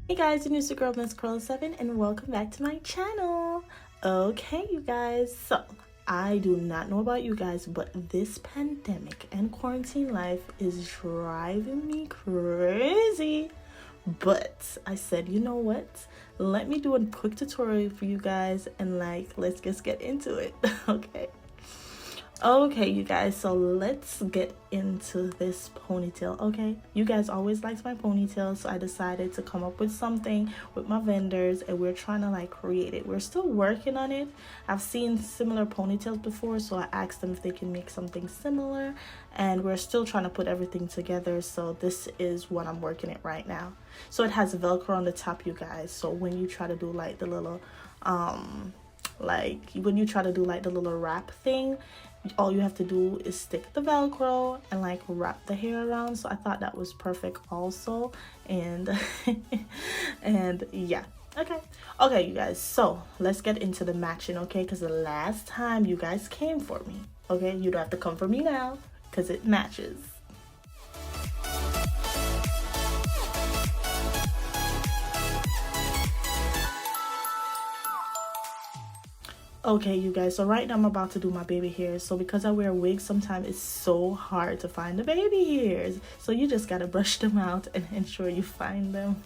Hey guys, it's your girl Miss Curl 7 and welcome back to my channel. Okay, you guys, so I do not know about you guys, but this pandemic and quarantine life is driving me crazy. But I said, you know what? Let me do a quick tutorial for you guys and let's just get into it. Okay, you guys, so let's get into this ponytail. Okay, you guys always liked my ponytail, so I decided to come up with something with my vendors and we're trying to create it. We're still working on it. I've seen similar ponytails before, so I asked them if they can make something similar, and we're still trying to put everything together. So this is what I'm working it right now. So it has Velcro on the top, you guys, so when you try to do the little when you try to do the little wrap thing, all you have to do is stick the Velcro and wrap the hair around. So I thought that was perfect also. And and yeah, okay you guys, so let's get into the matching. Okay, because the last time you guys came for me, okay, you don't have to come for me now because it matches. Okay, you guys, so right now I'm about to do my baby hairs. So because I wear wigs, sometimes it's so hard to find the baby hairs. So you just gotta brush them out and ensure you find them.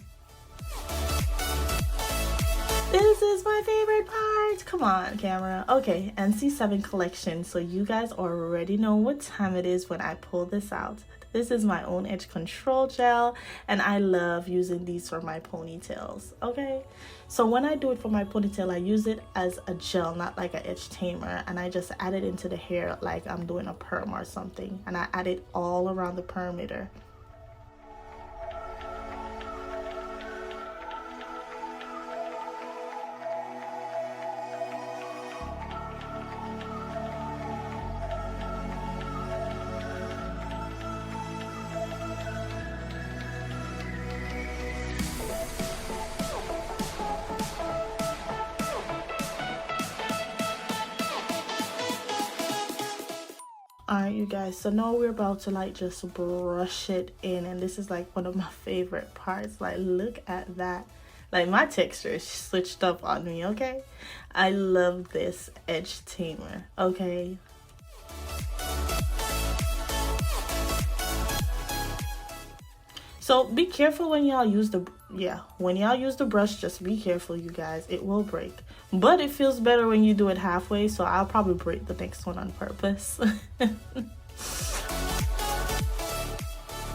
This is my favorite part. Come on, camera. Okay, NC7 collection. So you guys already know what time it is when I pull this out. This is my own edge control gel, and I love using these for my ponytails. Okay, so when I do it for my ponytail, I use it as a gel, not like an edge tamer, and I just add it into the hair like I'm doing a perm or something, and I add it all around the perimeter. Alright, you guys, so now we're about to just brush it in, and this is one of my favorite parts. Look at that. My texture is switched up on me. Okay, I love this edge tamer. Okay, so be careful when y'all use the brush. Just be careful, you guys, it will break, but it feels better when you do it halfway, so I'll probably break the next one on purpose.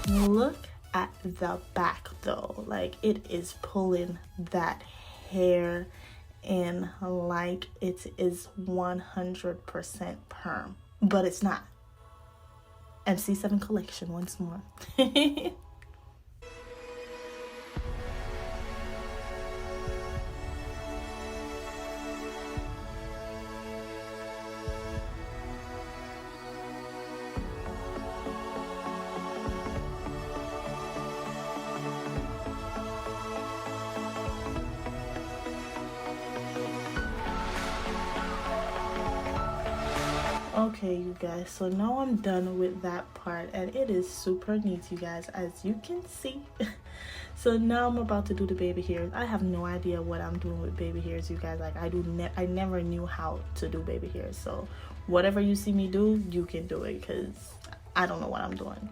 Look at the back though, it is pulling that hair in like it is 100% perm, but it's not. MC7 collection once more. Okay, you guys, so now I'm done with that part, and it is super neat, you guys, as you can see. So now I'm about to do the baby hairs. I have no idea what I'm doing with baby hairs, you guys. I never knew how to do baby hairs, so whatever you see me do, you can do it, because I don't know what I'm doing.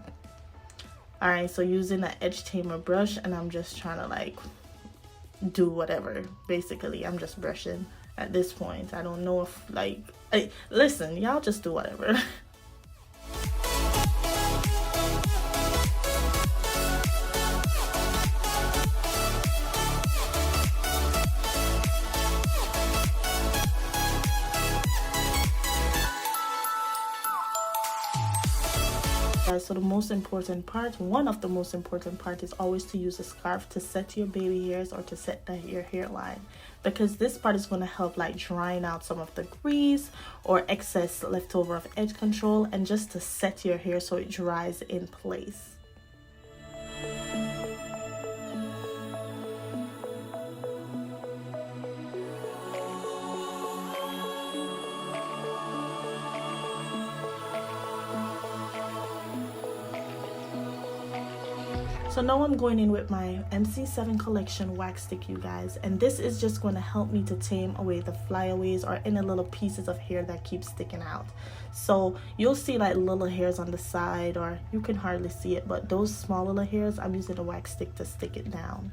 All right, so using an edge tamer brush, and I'm just trying to do whatever. Basically, I'm just brushing at this point. I don't know if hey, listen, y'all just do whatever. So the most important part, one of the most important part, is always to use a scarf to set your baby hairs or to set your hairline, because this part is going to help drying out some of the grease or excess leftover of edge control, and just to set your hair so it dries in place. So now I'm going in with my MC7 collection wax stick, you guys, and this is just going to help me to tame away the flyaways or any little pieces of hair that keep sticking out. So you'll see like little hairs on the side, or you can hardly see it, but those small little hairs, I'm using a wax stick to stick it down.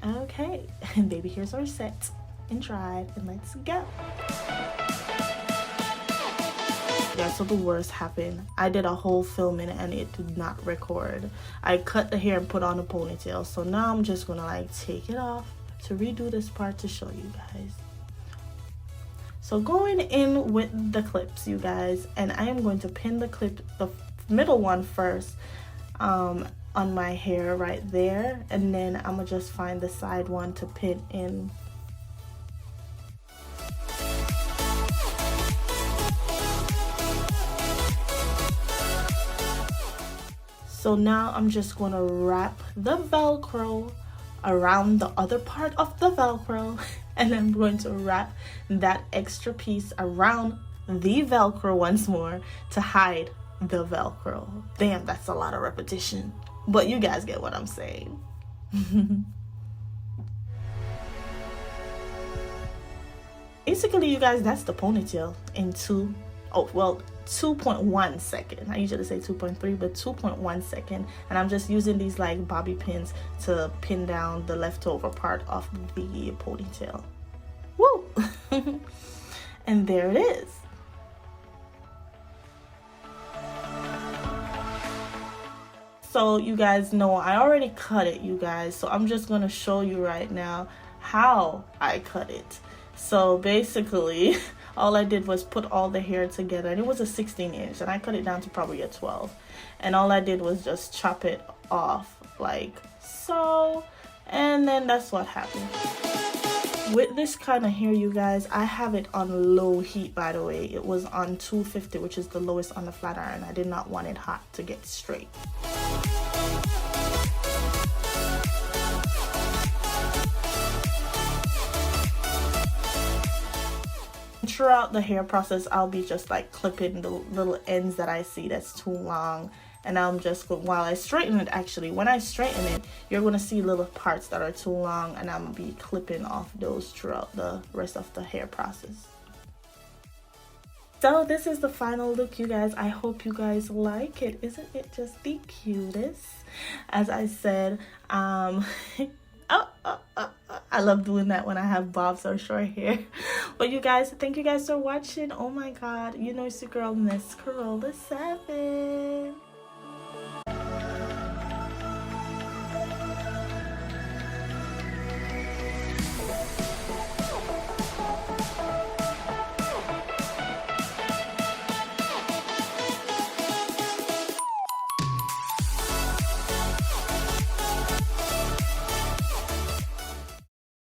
Okay, and baby hairs are set and dried, and let's go. Yeah, so the worst happened. I did a whole filming and it did not record. I cut the hair and put on a ponytail. So now I'm just gonna like take it off to redo this part to show you guys. So going in with the clips, you guys, and I am going to pin the clip, the middle one first, on my hair right there, and then I'm gonna just find the side one to pin in. So now I'm just going to wrap the Velcro around the other part of the Velcro, and I'm going to wrap that extra piece around the Velcro once more to hide the Velcro. Damn, that's a lot of repetition, but you guys get what I'm saying. Basically, you guys, that's the ponytail in 2.1 second. I usually say 2.3, but 2.1 second. And I'm just using these like bobby pins to pin down the leftover part of the ponytail. Woo! And there it is. So you guys know I already cut it, you guys, so I'm just gonna show you right now how I cut it. So basically all I did was put all the hair together, and it was a 16-inch, and I cut it down to probably a 12, and all I did was just chop it off like so, and then that's what happened. With this kind of hair, you guys, I have it on low heat, by the way. It was on 250, which is the lowest on the flat iron. I did not want it hot to get straight. Throughout the hair process, I'll be just like clipping the little ends that I see that's too long, and I'm just while I straighten it, actually when I straighten it, you're gonna see little parts that are too long, and I'm gonna be clipping off those throughout the rest of the hair process. So this is the final look, you guys. I hope you guys like it. Isn't it just the cutest? As I said, I love doing that when I have bobs or short hair. But you guys, thank you guys for watching. Oh my god, you know it's your girl Miss Corolla 7.